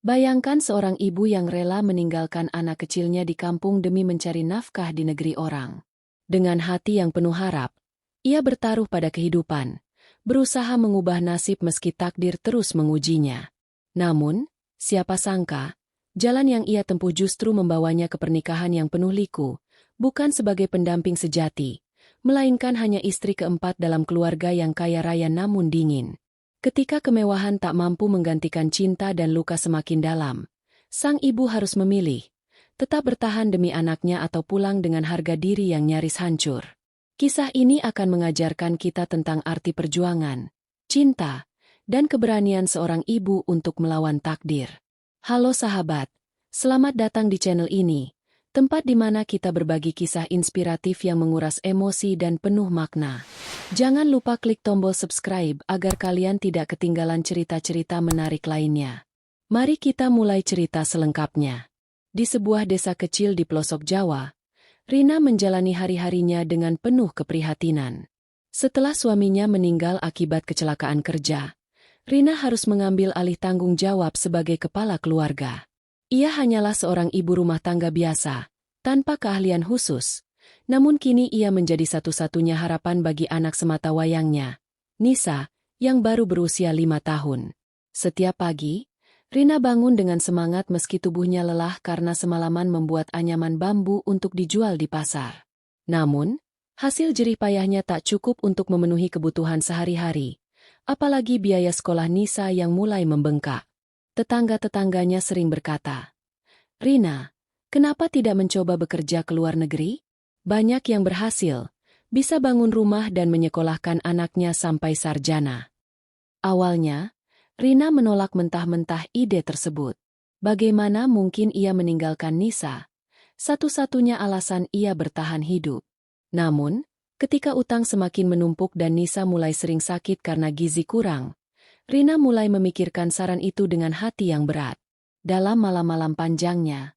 Bayangkan seorang ibu yang rela meninggalkan anak kecilnya di kampung demi mencari nafkah di negeri orang. Dengan hati yang penuh harap, ia bertaruh pada kehidupan, berusaha mengubah nasib meski takdir terus mengujinya. Namun, siapa sangka, jalan yang ia tempuh justru membawanya ke pernikahan yang penuh liku, bukan sebagai pendamping sejati, melainkan hanya istri keempat dalam keluarga yang kaya raya namun dingin. Ketika kemewahan tak mampu menggantikan cinta dan luka semakin dalam, sang ibu harus memilih, tetap bertahan demi anaknya atau pulang dengan harga diri yang nyaris hancur. Kisah ini akan mengajarkan kita tentang arti perjuangan, cinta, dan keberanian seorang ibu untuk melawan takdir. Halo sahabat, selamat datang di channel ini, tempat di mana kita berbagi kisah inspiratif yang menguras emosi dan penuh makna. Jangan lupa klik tombol subscribe agar kalian tidak ketinggalan cerita-cerita menarik lainnya. Mari kita mulai cerita selengkapnya. Di sebuah desa kecil di pelosok Jawa, Rina menjalani hari-harinya dengan penuh keprihatinan. Setelah suaminya meninggal akibat kecelakaan kerja, Rina harus mengambil alih tanggung jawab sebagai kepala keluarga. Ia hanyalah seorang ibu rumah tangga biasa, tanpa keahlian khusus. Namun kini ia menjadi satu-satunya harapan bagi anak semata wayangnya, Nisa, yang baru berusia 5 tahun. Setiap pagi, Rina bangun dengan semangat meski tubuhnya lelah karena semalaman membuat anyaman bambu untuk dijual di pasar. Namun, hasil jerih payahnya tak cukup untuk memenuhi kebutuhan sehari-hari, apalagi biaya sekolah Nisa yang mulai membengkak. Tetangga-tetangganya sering berkata, "Rina, kenapa tidak mencoba bekerja ke luar negeri? Banyak yang berhasil, bisa bangun rumah dan menyekolahkan anaknya sampai sarjana." Awalnya, Rina menolak mentah-mentah ide tersebut. Bagaimana mungkin ia meninggalkan Nisa? Satu-satunya alasan ia bertahan hidup. Namun, ketika utang semakin menumpuk dan Nisa mulai sering sakit karena gizi kurang, Rina mulai memikirkan saran itu dengan hati yang berat. Dalam malam-malam panjangnya,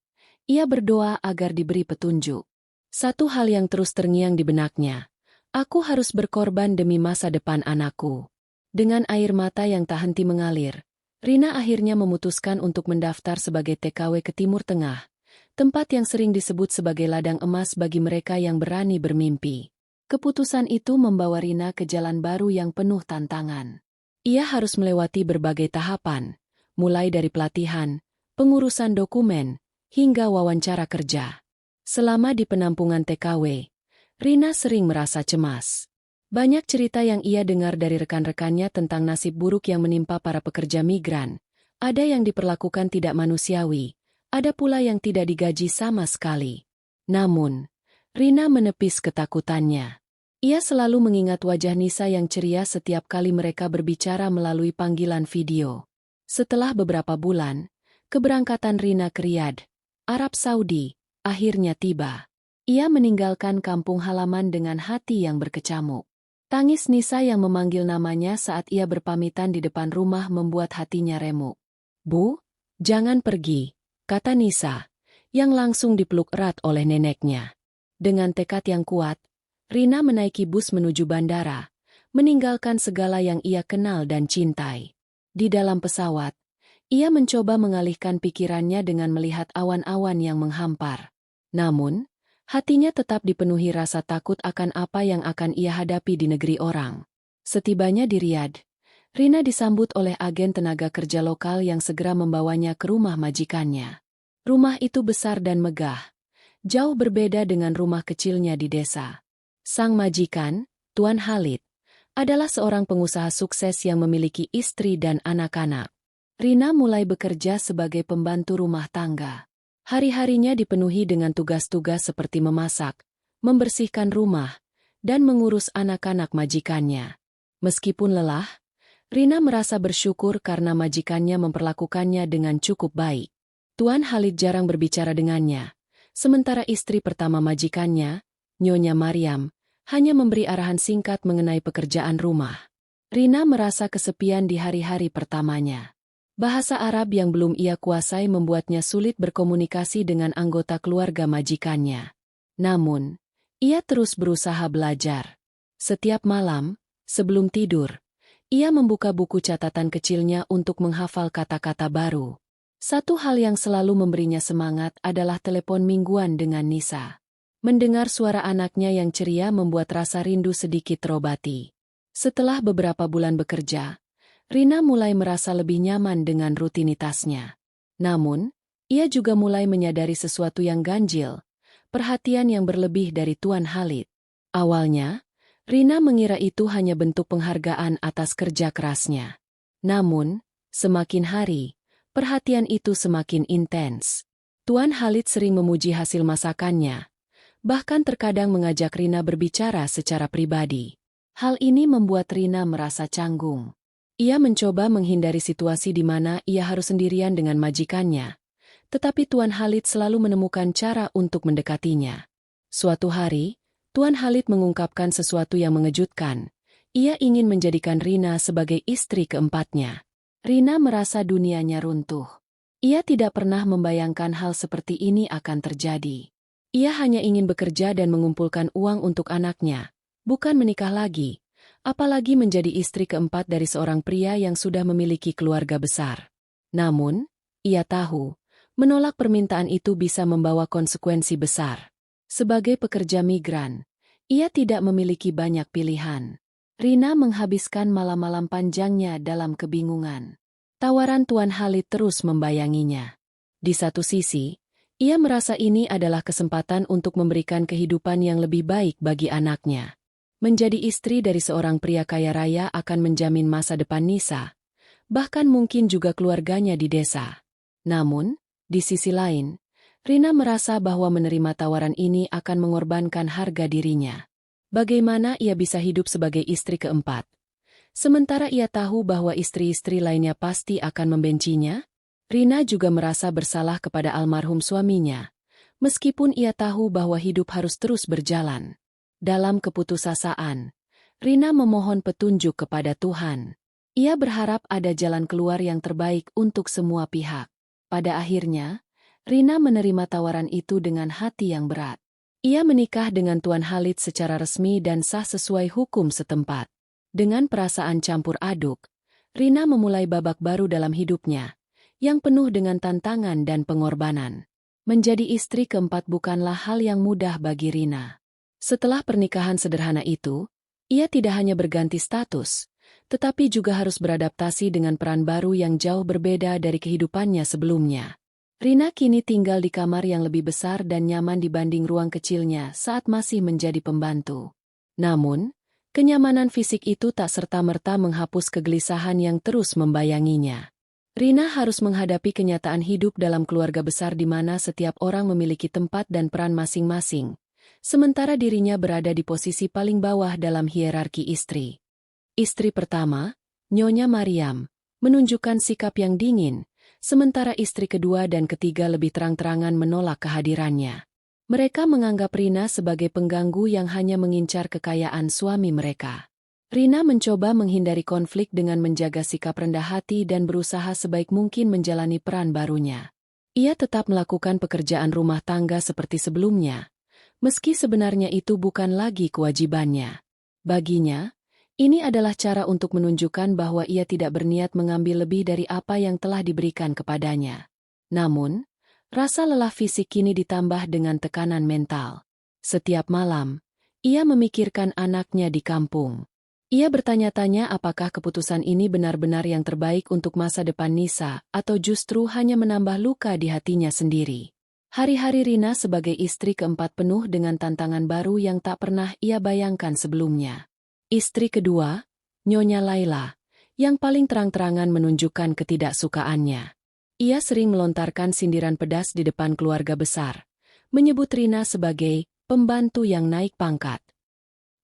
ia berdoa agar diberi petunjuk. Satu hal yang terus terngiang di benaknya, "Aku harus berkorban demi masa depan anakku." Dengan air mata yang tak henti mengalir, Rina akhirnya memutuskan untuk mendaftar sebagai TKW ke Timur Tengah, tempat yang sering disebut sebagai ladang emas bagi mereka yang berani bermimpi. Keputusan itu membawa Rina ke jalan baru yang penuh tantangan. Ia harus melewati berbagai tahapan, mulai dari pelatihan, pengurusan dokumen, hingga wawancara kerja. Selama di penampungan TKW, Rina sering merasa cemas. Banyak cerita yang ia dengar dari rekan-rekannya tentang nasib buruk yang menimpa para pekerja migran. Ada yang diperlakukan tidak manusiawi, ada pula yang tidak digaji sama sekali. Namun, Rina menepis ketakutannya. Ia selalu mengingat wajah Nisa yang ceria setiap kali mereka berbicara melalui panggilan video. Setelah beberapa bulan, keberangkatan Rina ke Riyadh, Arab Saudi, akhirnya tiba. Ia meninggalkan kampung halaman dengan hati yang berkecamuk. Tangis Nisa yang memanggil namanya saat ia berpamitan di depan rumah membuat hatinya remuk. "Bu, jangan pergi," kata Nisa, yang langsung dipeluk erat oleh neneknya. Dengan tekad yang kuat, Rina menaiki bus menuju bandara, meninggalkan segala yang ia kenal dan cintai. Di dalam pesawat, ia mencoba mengalihkan pikirannya dengan melihat awan-awan yang menghampar. Namun, hatinya tetap dipenuhi rasa takut akan apa yang akan ia hadapi di negeri orang. Setibanya di Riyadh, Rina disambut oleh agen tenaga kerja lokal yang segera membawanya ke rumah majikannya. Rumah itu besar dan megah, jauh berbeda dengan rumah kecilnya di desa. Sang majikan, Tuan Khalid, adalah seorang pengusaha sukses yang memiliki istri dan anak-anak. Rina mulai bekerja sebagai pembantu rumah tangga. Hari-harinya dipenuhi dengan tugas-tugas seperti memasak, membersihkan rumah, dan mengurus anak-anak majikannya. Meskipun lelah, Rina merasa bersyukur karena majikannya memperlakukannya dengan cukup baik. Tuan Khalid jarang berbicara dengannya, sementara istri pertama majikannya, Nyonya Maryam, hanya memberi arahan singkat mengenai pekerjaan rumah. Rina merasa kesepian di hari-hari pertamanya. Bahasa Arab yang belum ia kuasai membuatnya sulit berkomunikasi dengan anggota keluarga majikannya. Namun, ia terus berusaha belajar. Setiap malam, sebelum tidur, ia membuka buku catatan kecilnya untuk menghafal kata-kata baru. Satu hal yang selalu memberinya semangat adalah telepon mingguan dengan Nisa. Mendengar suara anaknya yang ceria membuat rasa rindu sedikit terobati. Setelah beberapa bulan bekerja, Rina mulai merasa lebih nyaman dengan rutinitasnya. Namun, ia juga mulai menyadari sesuatu yang ganjil, perhatian yang berlebih dari Tuan Khalid. Awalnya, Rina mengira itu hanya bentuk penghargaan atas kerja kerasnya. Namun, semakin hari, perhatian itu semakin intens. Tuan Khalid sering memuji hasil masakannya, bahkan terkadang mengajak Rina berbicara secara pribadi. Hal ini membuat Rina merasa canggung. Ia mencoba menghindari situasi di mana ia harus sendirian dengan majikannya, tetapi Tuan Khalid selalu menemukan cara untuk mendekatinya. Suatu hari, Tuan Khalid mengungkapkan sesuatu yang mengejutkan. Ia ingin menjadikan Rina sebagai istri keempatnya. Rina merasa dunianya runtuh. Ia tidak pernah membayangkan hal seperti ini akan terjadi. Ia hanya ingin bekerja dan mengumpulkan uang untuk anaknya, bukan menikah lagi, apalagi menjadi istri keempat dari seorang pria yang sudah memiliki keluarga besar. Namun, ia tahu, menolak permintaan itu bisa membawa konsekuensi besar. Sebagai pekerja migran, ia tidak memiliki banyak pilihan. Rina menghabiskan malam-malam panjangnya dalam kebingungan. Tawaran Tuan Khalid terus membayanginya. Di satu sisi, ia merasa ini adalah kesempatan untuk memberikan kehidupan yang lebih baik bagi anaknya. Menjadi istri dari seorang pria kaya raya akan menjamin masa depan Nisa, bahkan mungkin juga keluarganya di desa. Namun, di sisi lain, Rina merasa bahwa menerima tawaran ini akan mengorbankan harga dirinya. Bagaimana ia bisa hidup sebagai istri keempat? Sementara ia tahu bahwa istri-istri lainnya pasti akan membencinya, Rina juga merasa bersalah kepada almarhum suaminya, meskipun ia tahu bahwa hidup harus terus berjalan. Dalam keputusasaan, Rina memohon petunjuk kepada Tuhan. Ia berharap ada jalan keluar yang terbaik untuk semua pihak. Pada akhirnya, Rina menerima tawaran itu dengan hati yang berat. Ia menikah dengan Tuan Khalid secara resmi dan sah sesuai hukum setempat. Dengan perasaan campur aduk, Rina memulai babak baru dalam hidupnya, yang penuh dengan tantangan dan pengorbanan. Menjadi istri keempat bukanlah hal yang mudah bagi Rina. Setelah pernikahan sederhana itu, ia tidak hanya berganti status, tetapi juga harus beradaptasi dengan peran baru yang jauh berbeda dari kehidupannya sebelumnya. Rina kini tinggal di kamar yang lebih besar dan nyaman dibanding ruang kecilnya saat masih menjadi pembantu. Namun, kenyamanan fisik itu tak serta-merta menghapus kegelisahan yang terus membayanginya. Rina harus menghadapi kenyataan hidup dalam keluarga besar di mana setiap orang memiliki tempat dan peran masing-masing, sementara dirinya berada di posisi paling bawah dalam hierarki istri. Istri pertama, Nyonya Mariam, menunjukkan sikap yang dingin, sementara istri kedua dan ketiga lebih terang-terangan menolak kehadirannya. Mereka menganggap Rina sebagai pengganggu yang hanya mengincar kekayaan suami mereka. Rina mencoba menghindari konflik dengan menjaga sikap rendah hati dan berusaha sebaik mungkin menjalani peran barunya. Ia tetap melakukan pekerjaan rumah tangga seperti sebelumnya, meski sebenarnya itu bukan lagi kewajibannya. Baginya, ini adalah cara untuk menunjukkan bahwa ia tidak berniat mengambil lebih dari apa yang telah diberikan kepadanya. Namun, rasa lelah fisik kini ditambah dengan tekanan mental. Setiap malam, ia memikirkan anaknya di kampung. Ia bertanya-tanya apakah keputusan ini benar-benar yang terbaik untuk masa depan Nisa atau justru hanya menambah luka di hatinya sendiri. Hari-hari Rina sebagai istri keempat penuh dengan tantangan baru yang tak pernah ia bayangkan sebelumnya. Istri kedua, Nyonya Laila, yang paling terang-terangan menunjukkan ketidaksukaannya. Ia sering melontarkan sindiran pedas di depan keluarga besar, menyebut Rina sebagai pembantu yang naik pangkat.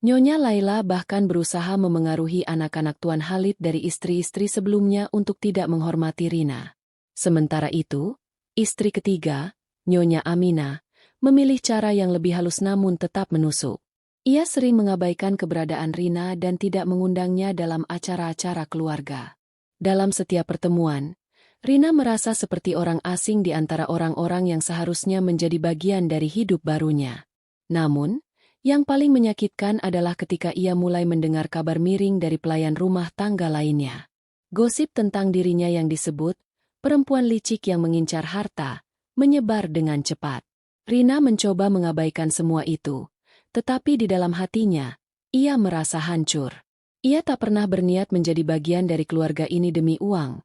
Nyonya Laila bahkan berusaha memengaruhi anak-anak Tuan Khalid dari istri-istri sebelumnya untuk tidak menghormati Rina. Sementara itu, istri ketiga, Nyonya Amina, memilih cara yang lebih halus namun tetap menusuk. Ia sering mengabaikan keberadaan Rina dan tidak mengundangnya dalam acara-acara keluarga. Dalam setiap pertemuan, Rina merasa seperti orang asing di antara orang-orang yang seharusnya menjadi bagian dari hidup barunya. Namun, yang paling menyakitkan adalah ketika ia mulai mendengar kabar miring dari pelayan rumah tangga lainnya. Gosip tentang dirinya yang disebut perempuan licik yang mengincar harta, menyebar dengan cepat. Rina mencoba mengabaikan semua itu, tetapi di dalam hatinya, ia merasa hancur. Ia tak pernah berniat menjadi bagian dari keluarga ini demi uang.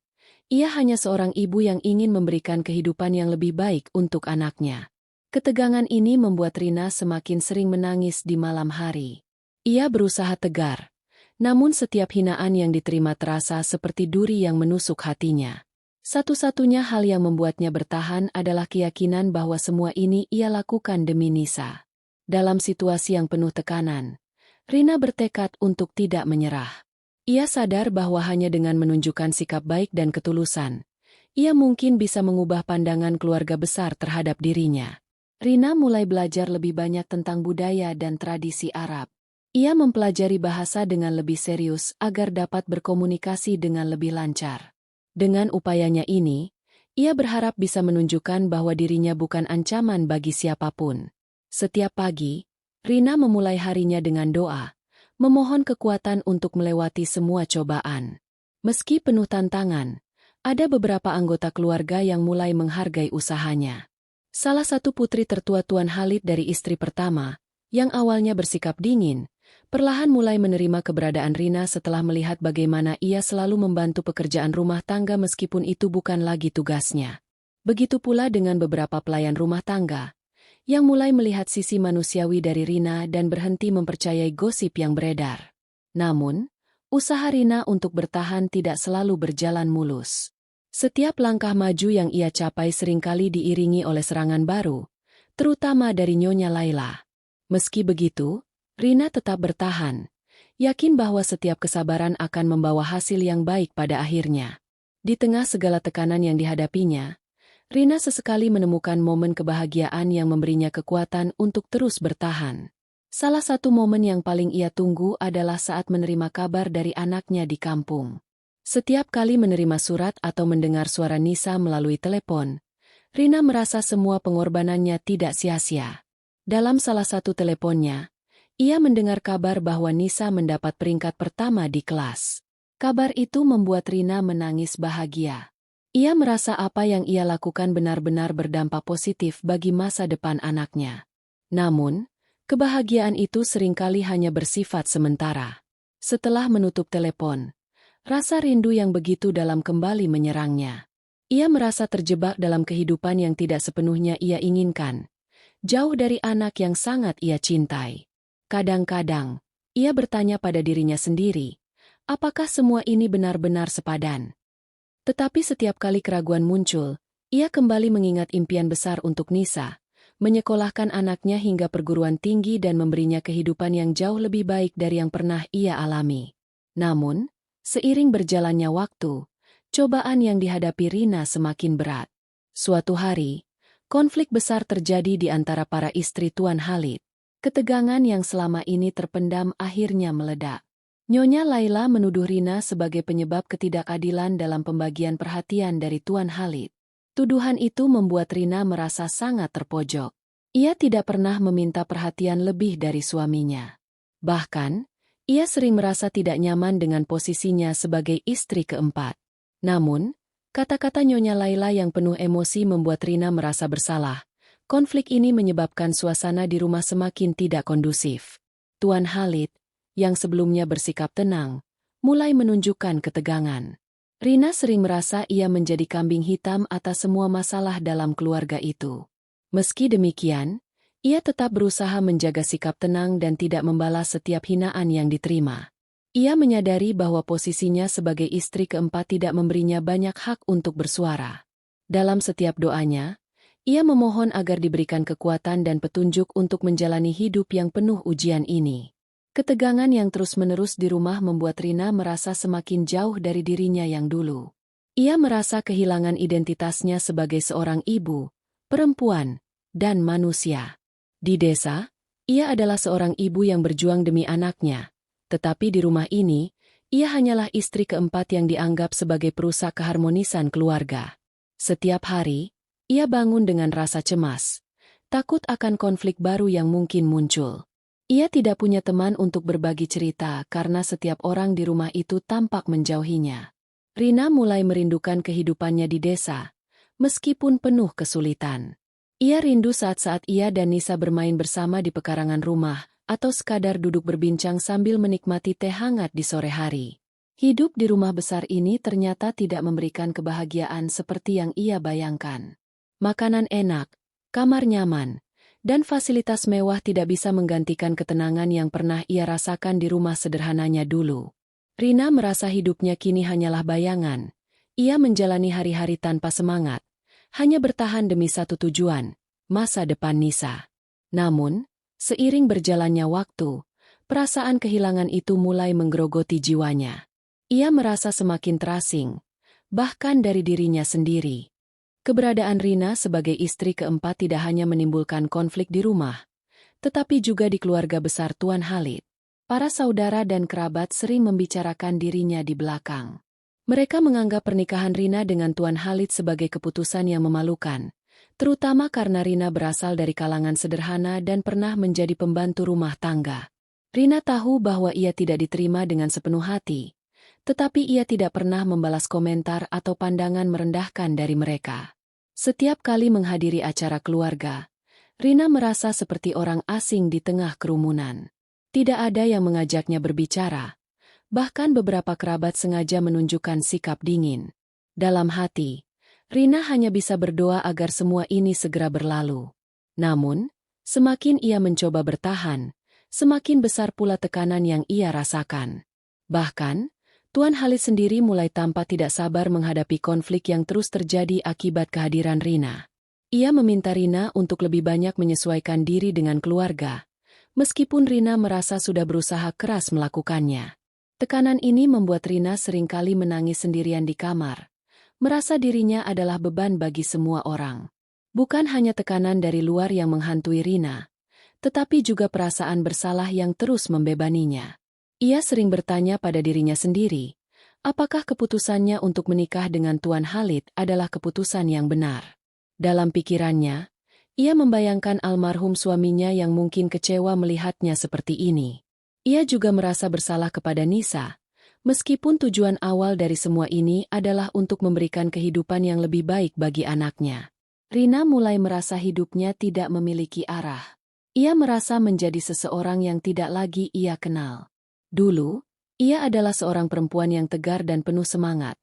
Ia hanya seorang ibu yang ingin memberikan kehidupan yang lebih baik untuk anaknya. Ketegangan ini membuat Rina semakin sering menangis di malam hari. Ia berusaha tegar, namun setiap hinaan yang diterima terasa seperti duri yang menusuk hatinya. Satu-satunya hal yang membuatnya bertahan adalah keyakinan bahwa semua ini ia lakukan demi Nisa. Dalam situasi yang penuh tekanan, Rina bertekad untuk tidak menyerah. Ia sadar bahwa hanya dengan menunjukkan sikap baik dan ketulusan, ia mungkin bisa mengubah pandangan keluarga besar terhadap dirinya. Rina mulai belajar lebih banyak tentang budaya dan tradisi Arab. Ia mempelajari bahasa dengan lebih serius agar dapat berkomunikasi dengan lebih lancar. Dengan upayanya ini, ia berharap bisa menunjukkan bahwa dirinya bukan ancaman bagi siapapun. Setiap pagi, Rina memulai harinya dengan doa, memohon kekuatan untuk melewati semua cobaan. Meski penuh tantangan, ada beberapa anggota keluarga yang mulai menghargai usahanya. Salah satu putri tertua Tuan Khalid dari istri pertama, yang awalnya bersikap dingin, perlahan mulai menerima keberadaan Rina setelah melihat bagaimana ia selalu membantu pekerjaan rumah tangga meskipun itu bukan lagi tugasnya. Begitu pula dengan beberapa pelayan rumah tangga, yang mulai melihat sisi manusiawi dari Rina dan berhenti mempercayai gosip yang beredar. Namun, usaha Rina untuk bertahan tidak selalu berjalan mulus. Setiap langkah maju yang ia capai seringkali diiringi oleh serangan baru, terutama dari Nyonya Laila. Meski begitu, Rina tetap bertahan, yakin bahwa setiap kesabaran akan membawa hasil yang baik pada akhirnya. Di tengah segala tekanan yang dihadapinya, Rina sesekali menemukan momen kebahagiaan yang memberinya kekuatan untuk terus bertahan. Salah satu momen yang paling ia tunggu adalah saat menerima kabar dari anaknya di kampung. Setiap kali menerima surat atau mendengar suara Nisa melalui telepon, Rina merasa semua pengorbanannya tidak sia-sia. Dalam salah satu teleponnya, ia mendengar kabar bahwa Nisa mendapat peringkat pertama di kelas. Kabar itu membuat Rina menangis bahagia. Ia merasa apa yang ia lakukan benar-benar berdampak positif bagi masa depan anaknya. Namun, kebahagiaan itu seringkali hanya bersifat sementara. Setelah menutup telepon, rasa rindu yang begitu dalam kembali menyerangnya. Ia merasa terjebak dalam kehidupan yang tidak sepenuhnya ia inginkan, jauh dari anak yang sangat ia cintai. Kadang-kadang, ia bertanya pada dirinya sendiri, apakah semua ini benar-benar sepadan? Tetapi setiap kali keraguan muncul, ia kembali mengingat impian besar untuk Nisa, menyekolahkan anaknya hingga perguruan tinggi dan memberinya kehidupan yang jauh lebih baik dari yang pernah ia alami. Namun, seiring berjalannya waktu, cobaan yang dihadapi Rina semakin berat. Suatu hari, konflik besar terjadi di antara para istri Tuan Khalid. Ketegangan yang selama ini terpendam akhirnya meledak. Nyonya Laila menuduh Rina sebagai penyebab ketidakadilan dalam pembagian perhatian dari Tuan Khalid. Tuduhan itu membuat Rina merasa sangat terpojok. Ia tidak pernah meminta perhatian lebih dari suaminya. Bahkan, ia sering merasa tidak nyaman dengan posisinya sebagai istri keempat. Namun, kata-kata Nyonya Laila yang penuh emosi membuat Rina merasa bersalah. Konflik ini menyebabkan suasana di rumah semakin tidak kondusif. Tuan Khalid, yang sebelumnya bersikap tenang, mulai menunjukkan ketegangan. Rina sering merasa ia menjadi kambing hitam atas semua masalah dalam keluarga itu. Meski demikian, ia tetap berusaha menjaga sikap tenang dan tidak membalas setiap hinaan yang diterima. Ia menyadari bahwa posisinya sebagai istri keempat tidak memberinya banyak hak untuk bersuara. Dalam setiap doanya, ia memohon agar diberikan kekuatan dan petunjuk untuk menjalani hidup yang penuh ujian ini. Ketegangan yang terus-menerus di rumah membuat Rina merasa semakin jauh dari dirinya yang dulu. Ia merasa kehilangan identitasnya sebagai seorang ibu, perempuan, dan manusia. Di desa, ia adalah seorang ibu yang berjuang demi anaknya, tetapi di rumah ini, ia hanyalah istri keempat yang dianggap sebagai perusak keharmonisan keluarga. Setiap hari, ia bangun dengan rasa cemas, takut akan konflik baru yang mungkin muncul. Ia tidak punya teman untuk berbagi cerita karena setiap orang di rumah itu tampak menjauhinya. Rina mulai merindukan kehidupannya di desa, meskipun penuh kesulitan. Ia rindu saat-saat ia dan Nisa bermain bersama di pekarangan rumah, atau sekadar duduk berbincang sambil menikmati teh hangat di sore hari. Hidup di rumah besar ini ternyata tidak memberikan kebahagiaan seperti yang ia bayangkan. Makanan enak, kamar nyaman, dan fasilitas mewah tidak bisa menggantikan ketenangan yang pernah ia rasakan di rumah sederhananya dulu. Rina merasa hidupnya kini hanyalah bayangan. Ia menjalani hari-hari tanpa semangat, hanya bertahan demi satu tujuan, masa depan Nisa. Namun, seiring berjalannya waktu, perasaan kehilangan itu mulai menggerogoti jiwanya. Ia merasa semakin terasing, bahkan dari dirinya sendiri. Keberadaan Rina sebagai istri keempat tidak hanya menimbulkan konflik di rumah, tetapi juga di keluarga besar Tuan Khalid. Para saudara dan kerabat sering membicarakan dirinya di belakang. Mereka menganggap pernikahan Rina dengan Tuan Khalid sebagai keputusan yang memalukan, terutama karena Rina berasal dari kalangan sederhana dan pernah menjadi pembantu rumah tangga. Rina tahu bahwa ia tidak diterima dengan sepenuh hati, tetapi ia tidak pernah membalas komentar atau pandangan merendahkan dari mereka. Setiap kali menghadiri acara keluarga, Rina merasa seperti orang asing di tengah kerumunan. Tidak ada yang mengajaknya berbicara, bahkan beberapa kerabat sengaja menunjukkan sikap dingin. Dalam hati, Rina hanya bisa berdoa agar semua ini segera berlalu. Namun, semakin ia mencoba bertahan, semakin besar pula tekanan yang ia rasakan. Bahkan, Tuan Khalid sendiri mulai tampak tidak sabar menghadapi konflik yang terus terjadi akibat kehadiran Rina. Ia meminta Rina untuk lebih banyak menyesuaikan diri dengan keluarga, meskipun Rina merasa sudah berusaha keras melakukannya. Tekanan ini membuat Rina seringkali menangis sendirian di kamar, merasa dirinya adalah beban bagi semua orang. Bukan hanya tekanan dari luar yang menghantui Rina, tetapi juga perasaan bersalah yang terus membebaninya. Ia sering bertanya pada dirinya sendiri, apakah keputusannya untuk menikah dengan Tuan Khalid adalah keputusan yang benar. Dalam pikirannya, ia membayangkan almarhum suaminya yang mungkin kecewa melihatnya seperti ini. Ia juga merasa bersalah kepada Nisa, meskipun tujuan awal dari semua ini adalah untuk memberikan kehidupan yang lebih baik bagi anaknya. Rina mulai merasa hidupnya tidak memiliki arah. Ia merasa menjadi seseorang yang tidak lagi ia kenal. Dulu, ia adalah seorang perempuan yang tegar dan penuh semangat.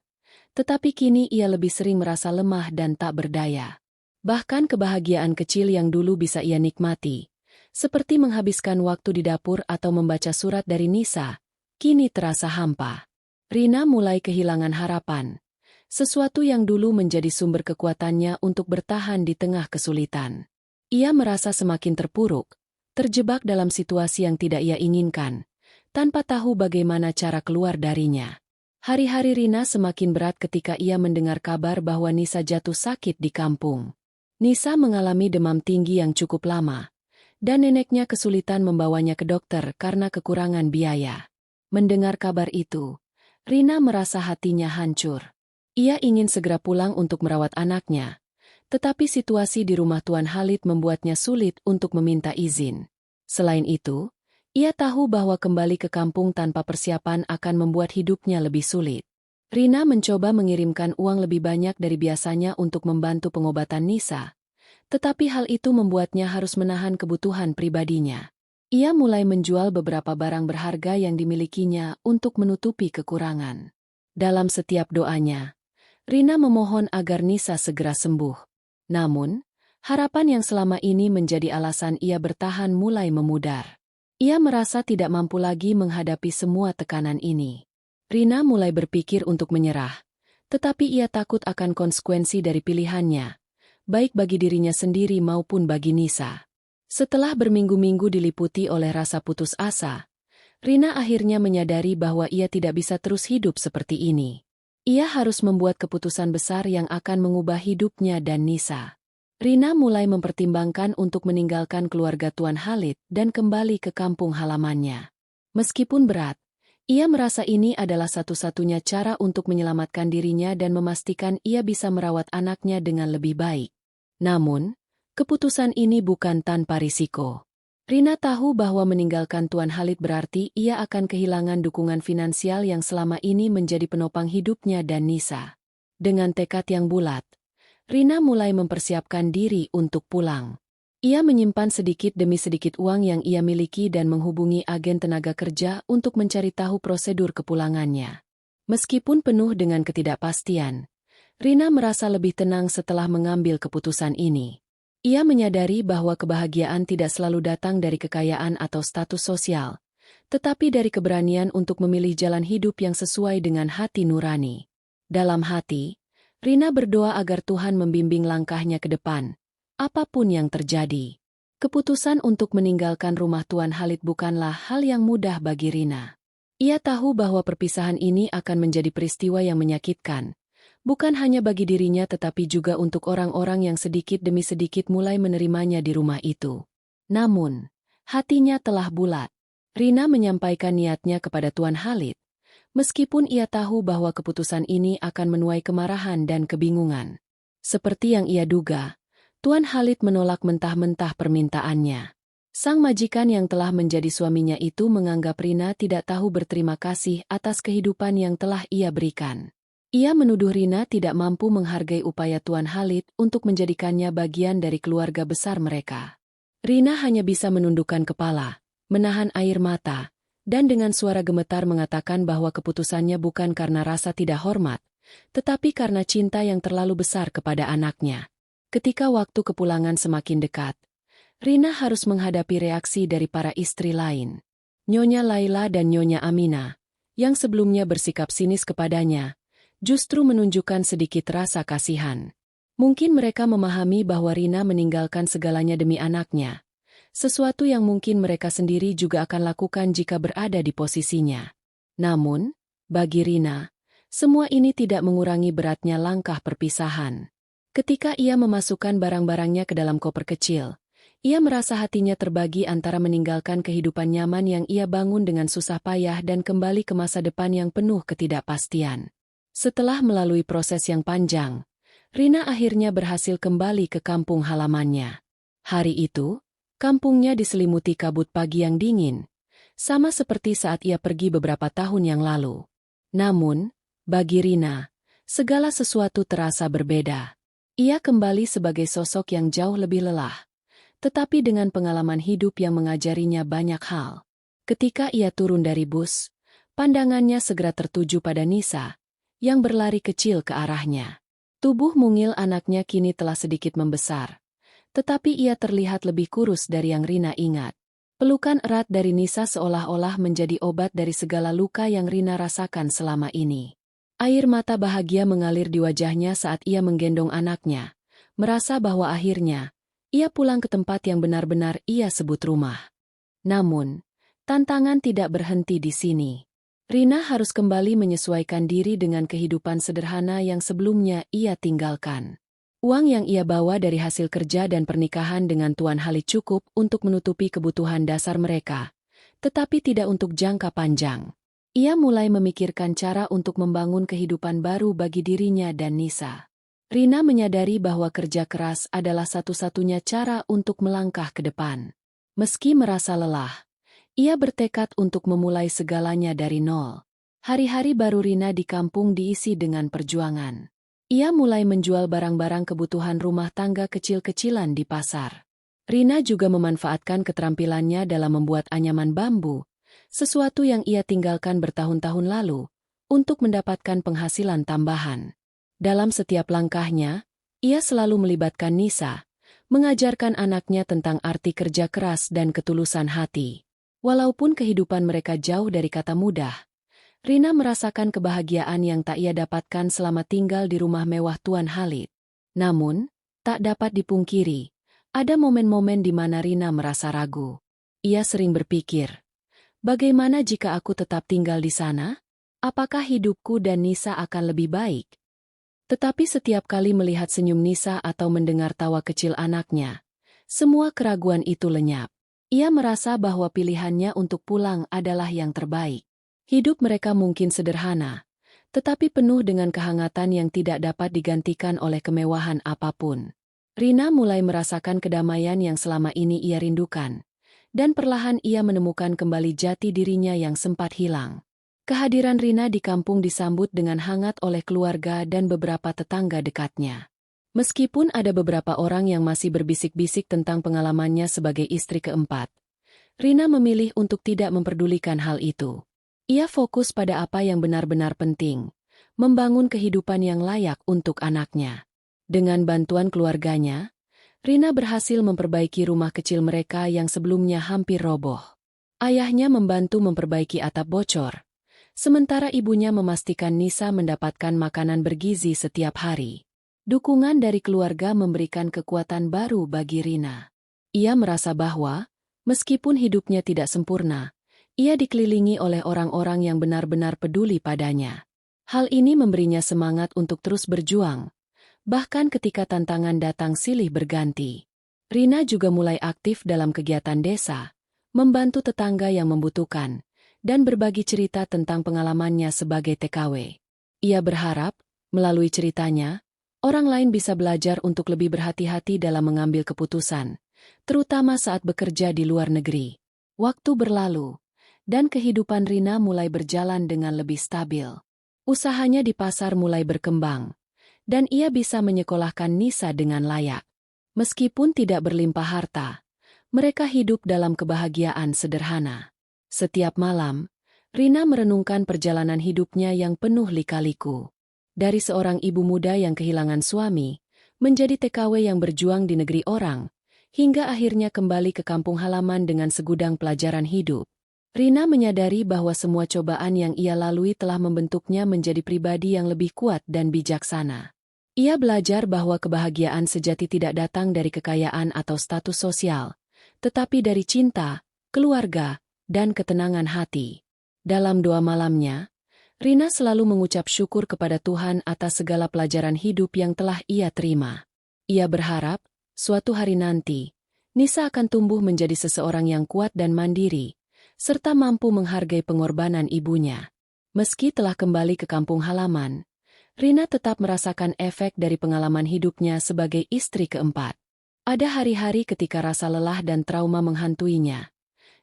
Tetapi kini ia lebih sering merasa lemah dan tak berdaya. Bahkan kebahagiaan kecil yang dulu bisa ia nikmati, seperti menghabiskan waktu di dapur atau membaca surat dari Nisa, kini terasa hampa. Rina mulai kehilangan harapan, sesuatu yang dulu menjadi sumber kekuatannya untuk bertahan di tengah kesulitan. Ia merasa semakin terpuruk, terjebak dalam situasi yang tidak ia inginkan, tanpa tahu bagaimana cara keluar darinya. Hari-hari Rina semakin berat ketika ia mendengar kabar bahwa Nisa jatuh sakit di kampung. Nisa mengalami demam tinggi yang cukup lama, dan neneknya kesulitan membawanya ke dokter karena kekurangan biaya. Mendengar kabar itu, Rina merasa hatinya hancur. Ia ingin segera pulang untuk merawat anaknya, tetapi situasi di rumah Tuan Khalid membuatnya sulit untuk meminta izin. Selain itu, ia tahu bahwa kembali ke kampung tanpa persiapan akan membuat hidupnya lebih sulit. Rina mencoba mengirimkan uang lebih banyak dari biasanya untuk membantu pengobatan Nisa, tetapi hal itu membuatnya harus menahan kebutuhan pribadinya. Ia mulai menjual beberapa barang berharga yang dimilikinya untuk menutupi kekurangan. Dalam setiap doanya, Rina memohon agar Nisa segera sembuh. Namun, harapan yang selama ini menjadi alasan ia bertahan mulai memudar. Ia merasa tidak mampu lagi menghadapi semua tekanan ini. Rina mulai berpikir untuk menyerah, tetapi ia takut akan konsekuensi dari pilihannya, baik bagi dirinya sendiri maupun bagi Nisa. Setelah berminggu-minggu diliputi oleh rasa putus asa, Rina akhirnya menyadari bahwa ia tidak bisa terus hidup seperti ini. Ia harus membuat keputusan besar yang akan mengubah hidupnya dan Nisa. Rina mulai mempertimbangkan untuk meninggalkan keluarga Tuan Khalid dan kembali ke kampung halamannya. Meskipun berat, ia merasa ini adalah satu-satunya cara untuk menyelamatkan dirinya dan memastikan ia bisa merawat anaknya dengan lebih baik. Namun, keputusan ini bukan tanpa risiko. Rina tahu bahwa meninggalkan Tuan Khalid berarti ia akan kehilangan dukungan finansial yang selama ini menjadi penopang hidupnya dan Nisa. Dengan tekad yang bulat, Rina mulai mempersiapkan diri untuk pulang. Ia menyimpan sedikit demi sedikit uang yang ia miliki dan menghubungi agen tenaga kerja untuk mencari tahu prosedur kepulangannya. Meskipun penuh dengan ketidakpastian, Rina merasa lebih tenang setelah mengambil keputusan ini. Ia menyadari bahwa kebahagiaan tidak selalu datang dari kekayaan atau status sosial, tetapi dari keberanian untuk memilih jalan hidup yang sesuai dengan hati nurani. Dalam hati, Rina berdoa agar Tuhan membimbing langkahnya ke depan, apapun yang terjadi. Keputusan untuk meninggalkan rumah Tuan Khalid bukanlah hal yang mudah bagi Rina. Ia tahu bahwa perpisahan ini akan menjadi peristiwa yang menyakitkan, bukan hanya bagi dirinya tetapi juga untuk orang-orang yang sedikit demi sedikit mulai menerimanya di rumah itu. Namun, hatinya telah bulat. Rina menyampaikan niatnya kepada Tuan Khalid, meskipun ia tahu bahwa keputusan ini akan menuai kemarahan dan kebingungan. Seperti yang ia duga, Tuan Khalid menolak mentah-mentah permintaannya. Sang majikan yang telah menjadi suaminya itu menganggap Rina tidak tahu berterima kasih atas kehidupan yang telah ia berikan. Ia menuduh Rina tidak mampu menghargai upaya Tuan Khalid untuk menjadikannya bagian dari keluarga besar mereka. Rina hanya bisa menundukkan kepala, menahan air mata, dan dengan suara gemetar mengatakan bahwa keputusannya bukan karena rasa tidak hormat, tetapi karena cinta yang terlalu besar kepada anaknya. Ketika waktu kepulangan semakin dekat, Rina harus menghadapi reaksi dari para istri lain. Nyonya Laila dan Nyonya Amina, yang sebelumnya bersikap sinis kepadanya, justru menunjukkan sedikit rasa kasihan. Mungkin mereka memahami bahwa Rina meninggalkan segalanya demi anaknya, sesuatu yang mungkin mereka sendiri juga akan lakukan jika berada di posisinya. Namun, bagi Rina, semua ini tidak mengurangi beratnya langkah perpisahan. Ketika ia memasukkan barang-barangnya ke dalam koper kecil, ia merasa hatinya terbagi antara meninggalkan kehidupan nyaman yang ia bangun dengan susah payah dan kembali ke masa depan yang penuh ketidakpastian. Setelah melalui proses yang panjang, Rina akhirnya berhasil kembali ke kampung halamannya. Hari itu, kampungnya diselimuti kabut pagi yang dingin, sama seperti saat ia pergi beberapa tahun yang lalu. Namun, bagi Rina, segala sesuatu terasa berbeda. Ia kembali sebagai sosok yang jauh lebih lelah, tetapi dengan pengalaman hidup yang mengajarinya banyak hal. Ketika ia turun dari bus, pandangannya segera tertuju pada Nisa, yang berlari kecil ke arahnya. Tubuh mungil anaknya kini telah sedikit membesar, tetapi ia terlihat lebih kurus dari yang Rina ingat. Pelukan erat dari Nisa seolah-olah menjadi obat dari segala luka yang Rina rasakan selama ini. Air mata bahagia mengalir di wajahnya saat ia menggendong anaknya, merasa bahwa akhirnya ia pulang ke tempat yang benar-benar ia sebut rumah. Namun, tantangan tidak berhenti di sini. Rina harus kembali menyesuaikan diri dengan kehidupan sederhana yang sebelumnya ia tinggalkan. Uang yang ia bawa dari hasil kerja dan pernikahan dengan Tuan Khalid cukup untuk menutupi kebutuhan dasar mereka, tetapi tidak untuk jangka panjang. Ia mulai memikirkan cara untuk membangun kehidupan baru bagi dirinya dan Nisa. Rina menyadari bahwa kerja keras adalah satu-satunya cara untuk melangkah ke depan. Meski merasa lelah, ia bertekad untuk memulai segalanya dari nol. Hari-hari baru Rina di kampung diisi dengan perjuangan. Ia mulai menjual barang-barang kebutuhan rumah tangga kecil-kecilan di pasar. Rina juga memanfaatkan keterampilannya dalam membuat anyaman bambu, sesuatu yang ia tinggalkan bertahun-tahun lalu, untuk mendapatkan penghasilan tambahan. Dalam setiap langkahnya, ia selalu melibatkan Nisa, mengajarkan anaknya tentang arti kerja keras dan ketulusan hati. Walaupun kehidupan mereka jauh dari kata mudah, Rina merasakan kebahagiaan yang tak ia dapatkan selama tinggal di rumah mewah Tuan Khalid. Namun, tak dapat dipungkiri, ada momen-momen di mana Rina merasa ragu. Ia sering berpikir, bagaimana jika aku tetap tinggal di sana? Apakah hidupku dan Nisa akan lebih baik? Tetapi setiap kali melihat senyum Nisa atau mendengar tawa kecil anaknya, semua keraguan itu lenyap. Ia merasa bahwa pilihannya untuk pulang adalah yang terbaik. Hidup mereka mungkin sederhana, tetapi penuh dengan kehangatan yang tidak dapat digantikan oleh kemewahan apapun. Rina mulai merasakan kedamaian yang selama ini ia rindukan, dan perlahan ia menemukan kembali jati dirinya yang sempat hilang. Kehadiran Rina di kampung disambut dengan hangat oleh keluarga dan beberapa tetangga dekatnya. Meskipun ada beberapa orang yang masih berbisik-bisik tentang pengalamannya sebagai istri keempat, Rina memilih untuk tidak memperdulikan hal itu. Ia fokus pada apa yang benar-benar penting, membangun kehidupan yang layak untuk anaknya. Dengan bantuan keluarganya, Rina berhasil memperbaiki rumah kecil mereka yang sebelumnya hampir roboh. Ayahnya membantu memperbaiki atap bocor, sementara ibunya memastikan Nisa mendapatkan makanan bergizi setiap hari. Dukungan dari keluarga memberikan kekuatan baru bagi Rina. Ia merasa bahwa, meskipun hidupnya tidak sempurna, ia dikelilingi oleh orang-orang yang benar-benar peduli padanya. Hal ini memberinya semangat untuk terus berjuang. Bahkan ketika tantangan datang silih berganti. Rina juga mulai aktif dalam kegiatan desa, membantu tetangga yang membutuhkan, dan berbagi cerita tentang pengalamannya sebagai TKW. Ia berharap, melalui ceritanya, orang lain bisa belajar untuk lebih berhati-hati dalam mengambil keputusan, terutama saat bekerja di luar negeri. Waktu berlalu, dan kehidupan Rina mulai berjalan dengan lebih stabil. Usahanya di pasar mulai berkembang, dan ia bisa menyekolahkan Nisa dengan layak. Meskipun tidak berlimpah harta, mereka hidup dalam kebahagiaan sederhana. Setiap malam, Rina merenungkan perjalanan hidupnya yang penuh lika-liku. Dari seorang ibu muda yang kehilangan suami, menjadi TKW yang berjuang di negeri orang, hingga akhirnya kembali ke kampung halaman dengan segudang pelajaran hidup. Rina menyadari bahwa semua cobaan yang ia lalui telah membentuknya menjadi pribadi yang lebih kuat dan bijaksana. Ia belajar bahwa kebahagiaan sejati tidak datang dari kekayaan atau status sosial, tetapi dari cinta, keluarga, dan ketenangan hati. Dalam doa malamnya, Rina selalu mengucap syukur kepada Tuhan atas segala pelajaran hidup yang telah ia terima. Ia berharap, suatu hari nanti, Nisa akan tumbuh menjadi seseorang yang kuat dan mandiri, serta mampu menghargai pengorbanan ibunya. Meski telah kembali ke kampung halaman, Rina tetap merasakan efek dari pengalaman hidupnya sebagai istri keempat. Ada hari-hari ketika rasa lelah dan trauma menghantuinya.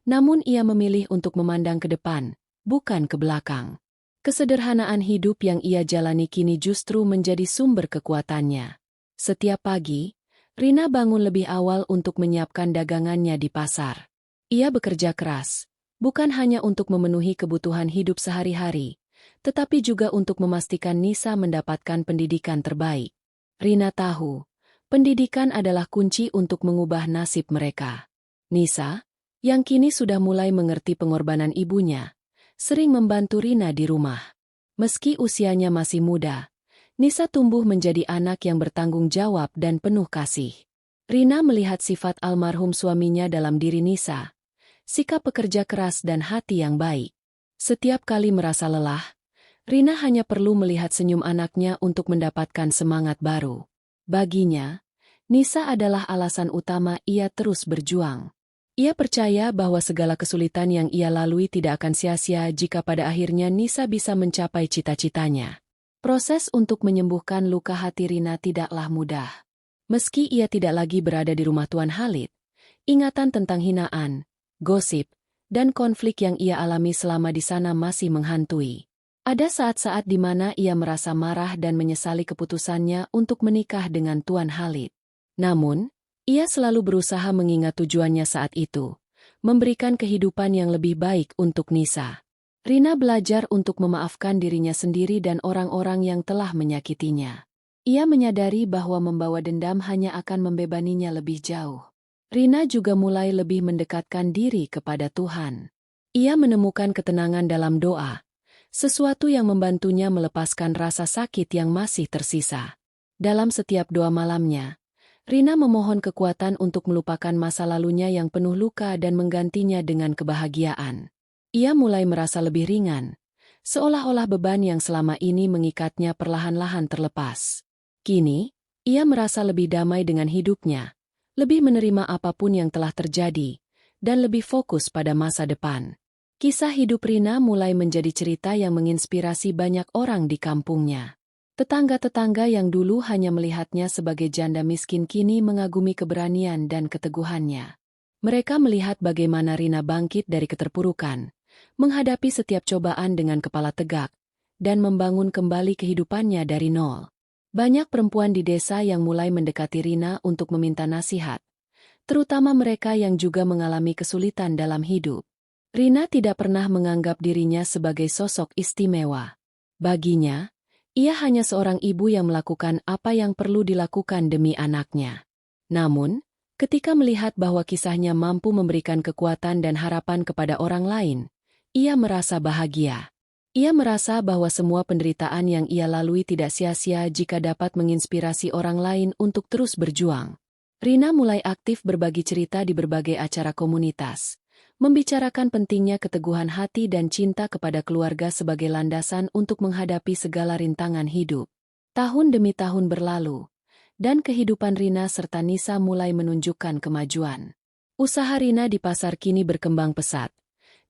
Namun ia memilih untuk memandang ke depan, bukan ke belakang. Kesederhanaan hidup yang ia jalani kini justru menjadi sumber kekuatannya. Setiap pagi, Rina bangun lebih awal untuk menyiapkan dagangannya di pasar. Ia bekerja keras, bukan hanya untuk memenuhi kebutuhan hidup sehari-hari, tetapi juga untuk memastikan Nisa mendapatkan pendidikan terbaik. Rina tahu, pendidikan adalah kunci untuk mengubah nasib mereka. Nisa, yang kini sudah mulai mengerti pengorbanan ibunya, sering membantu Rina di rumah. Meski usianya masih muda, Nisa tumbuh menjadi anak yang bertanggung jawab dan penuh kasih. Rina melihat sifat almarhum suaminya dalam diri Nisa, sikap pekerja keras dan hati yang baik. Setiap kali merasa lelah, Rina hanya perlu melihat senyum anaknya untuk mendapatkan semangat baru. Baginya, Nisa adalah alasan utama ia terus berjuang. Ia percaya bahwa segala kesulitan yang ia lalui tidak akan sia-sia jika pada akhirnya Nisa bisa mencapai cita-citanya. Proses untuk menyembuhkan luka hati Rina tidaklah mudah. Meski ia tidak lagi berada di rumah Tuan Khalid, ingatan tentang hinaan, gosip, dan konflik yang ia alami selama di sana masih menghantui. Ada saat-saat di mana ia merasa marah dan menyesali keputusannya untuk menikah dengan Tuan Khalid. Namun, ia selalu berusaha mengingat tujuannya saat itu, memberikan kehidupan yang lebih baik untuk Nisa. Rina belajar untuk memaafkan dirinya sendiri dan orang-orang yang telah menyakitinya. Ia menyadari bahwa membawa dendam hanya akan membebaninya lebih jauh. Rina juga mulai lebih mendekatkan diri kepada Tuhan. Ia menemukan ketenangan dalam doa, sesuatu yang membantunya melepaskan rasa sakit yang masih tersisa. Dalam setiap doa malamnya, Rina memohon kekuatan untuk melupakan masa lalunya yang penuh luka dan menggantinya dengan kebahagiaan. Ia mulai merasa lebih ringan, seolah-olah beban yang selama ini mengikatnya perlahan-lahan terlepas. Kini, ia merasa lebih damai dengan hidupnya, lebih menerima apapun yang telah terjadi, dan lebih fokus pada masa depan. Kisah hidup Rina mulai menjadi cerita yang menginspirasi banyak orang di kampungnya. Tetangga-tetangga yang dulu hanya melihatnya sebagai janda miskin kini mengagumi keberanian dan keteguhannya. Mereka melihat bagaimana Rina bangkit dari keterpurukan, menghadapi setiap cobaan dengan kepala tegak, dan membangun kembali kehidupannya dari nol. Banyak perempuan di desa yang mulai mendekati Rina untuk meminta nasihat, terutama mereka yang juga mengalami kesulitan dalam hidup. Rina tidak pernah menganggap dirinya sebagai sosok istimewa. Baginya, ia hanya seorang ibu yang melakukan apa yang perlu dilakukan demi anaknya. Namun, ketika melihat bahwa kisahnya mampu memberikan kekuatan dan harapan kepada orang lain, ia merasa bahagia. Ia merasa bahwa semua penderitaan yang ia lalui tidak sia-sia jika dapat menginspirasi orang lain untuk terus berjuang. Rina mulai aktif berbagi cerita di berbagai acara komunitas, membicarakan pentingnya keteguhan hati dan cinta kepada keluarga sebagai landasan untuk menghadapi segala rintangan hidup. Tahun demi tahun berlalu, dan kehidupan Rina serta Nisa mulai menunjukkan kemajuan. Usaha Rina di pasar kini berkembang pesat,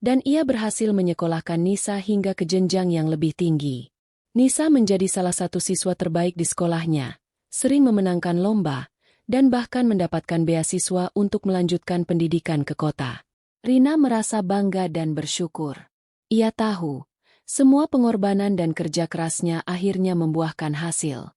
dan ia berhasil menyekolahkan Nisa hingga ke jenjang yang lebih tinggi. Nisa menjadi salah satu siswa terbaik di sekolahnya, sering memenangkan lomba, dan bahkan mendapatkan beasiswa untuk melanjutkan pendidikan ke kota. Rina merasa bangga dan bersyukur. Ia tahu, semua pengorbanan dan kerja kerasnya akhirnya membuahkan hasil.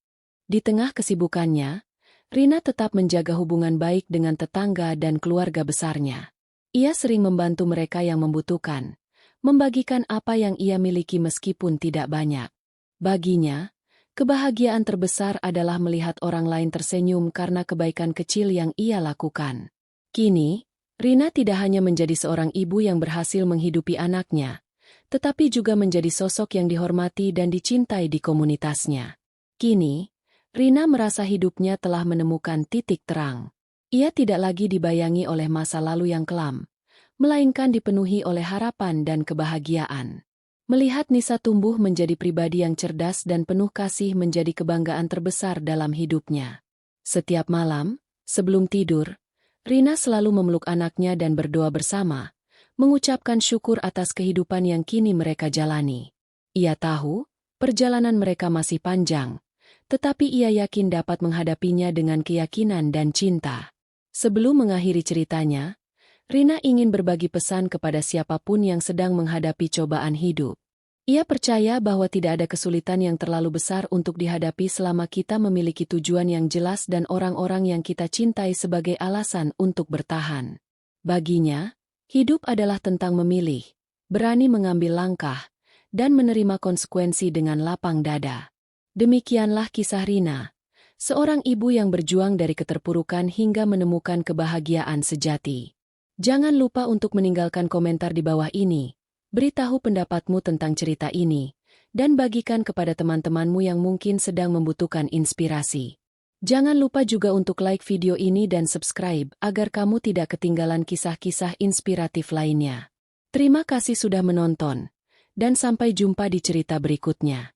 Di tengah kesibukannya, Rina tetap menjaga hubungan baik dengan tetangga dan keluarga besarnya. Ia sering membantu mereka yang membutuhkan, membagikan apa yang ia miliki meskipun tidak banyak. Baginya, kebahagiaan terbesar adalah melihat orang lain tersenyum karena kebaikan kecil yang ia lakukan. Kini, Rina tidak hanya menjadi seorang ibu yang berhasil menghidupi anaknya, tetapi juga menjadi sosok yang dihormati dan dicintai di komunitasnya. Kini, Rina merasa hidupnya telah menemukan titik terang. Ia tidak lagi dibayangi oleh masa lalu yang kelam, melainkan dipenuhi oleh harapan dan kebahagiaan. Melihat Nisa tumbuh menjadi pribadi yang cerdas dan penuh kasih menjadi kebanggaan terbesar dalam hidupnya. Setiap malam, sebelum tidur, Rina selalu memeluk anaknya dan berdoa bersama, mengucapkan syukur atas kehidupan yang kini mereka jalani. Ia tahu, perjalanan mereka masih panjang, tetapi ia yakin dapat menghadapinya dengan keyakinan dan cinta. Sebelum mengakhiri ceritanya, Rina ingin berbagi pesan kepada siapapun yang sedang menghadapi cobaan hidup. Ia percaya bahwa tidak ada kesulitan yang terlalu besar untuk dihadapi selama kita memiliki tujuan yang jelas dan orang-orang yang kita cintai sebagai alasan untuk bertahan. Baginya, hidup adalah tentang memilih, berani mengambil langkah, dan menerima konsekuensi dengan lapang dada. Demikianlah kisah Rina, seorang ibu yang berjuang dari keterpurukan hingga menemukan kebahagiaan sejati. Jangan lupa untuk meninggalkan komentar di bawah ini. Beritahu pendapatmu tentang cerita ini, dan bagikan kepada teman-temanmu yang mungkin sedang membutuhkan inspirasi. Jangan lupa juga untuk like video ini dan subscribe agar kamu tidak ketinggalan kisah-kisah inspiratif lainnya. Terima kasih sudah menonton, dan sampai jumpa di cerita berikutnya.